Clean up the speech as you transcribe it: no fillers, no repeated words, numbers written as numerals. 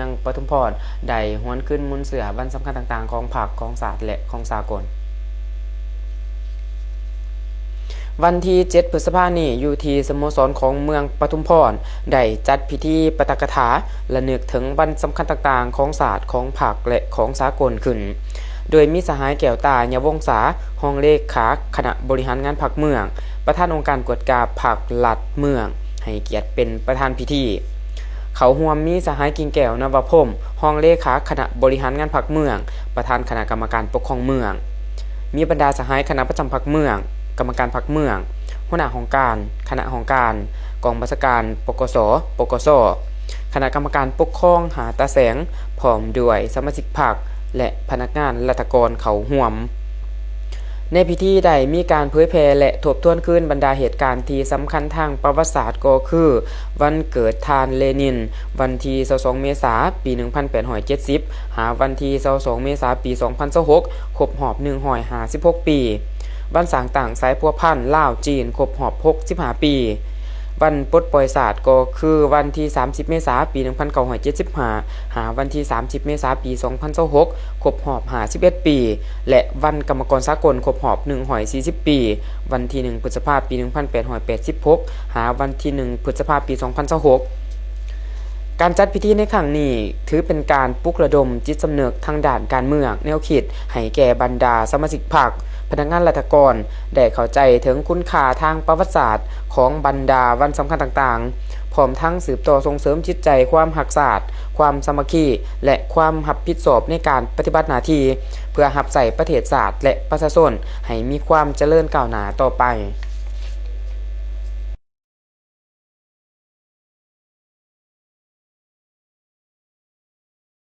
องปทุมพรได้หวนขึ้นมุนเสือวันสำคัญต่างๆของภาคของศาสตร์และของสากลวันที่7พฤษภาคมนี้อยู่ที่สโมสรของเมืองปทุมพรได้จัดพิธีปาฐกถาระลึกถึงวันสำคัญต่างๆของศาสตร์ของภาคและของสากลขึ้นโดยมีสหายแก้วตาญวงศาห้องเลขาคณะบริหารงานภาคเมืองประธานองค์การกวดกาภาคลัดเมืองให้เกียรติเป็นประธานพิธีเขาร่วมมีสหายกิ่งแก้วนวพรหมห้องเลขาคณะบริหารงานภาคเมืองประธานคณะกรรมการปกครองเมืองมีบรรดาสหายคณะประจำภาคเมืองกรรมการพรรคเมืองหัวหน้าของการคณะของการกองบัญชาการปกสปกสคณะกรรมการปกครองหาตาแสงพร้อมด้วยสมาชิกพรรคและพนักงานราชการเขาร่วมในพิธีได้มีการเผยแพร่และทบทวนคืนบรรดาเหตุการณ์ที่สำคัญทางประวัติศาสตร์ก็คือวันเกิดทานเลนินวันที่22เมษายนปี1870หาวันที่22เมษายนปี2026ครบรอบ156ปีวันสร้างต่างสายพัวพันธุ์ลาวจีนครบรอบ65ปีวันปลดปล่อยศาสตร์ก็คือวันที่30เมษายนปี1975หาวันที่30เมษายนปี2026ครบรอบ51ปีและวันกรรมกรสากลครบรอบ140ปีวันที่1พฤษภาคมปี1886หาวันที่1พฤษภาคมปี2026การจัดพิธีในครั้งนี้ถือเป็นการปลุกระดมจิตสำนึกทางด้านการเมืองแนวคิดให้แก่บรรดาสมาชิกพรรคพนักงานราชการได้เข้าใจถึงคุณค่าทางประวัติศาสตร์ของบรรดาวันสำคัญต่างๆพร้อมทั้งสืบต่อส่งเสริมจิตใจความรักศาสตร์ความสามัคคีและความรับผิดชอบในการปฏิบัติหน้าที่เพื่อรับใช้ประเทศชาติและประชาชนให้มีความเจริญก้าวหน้าต่อไป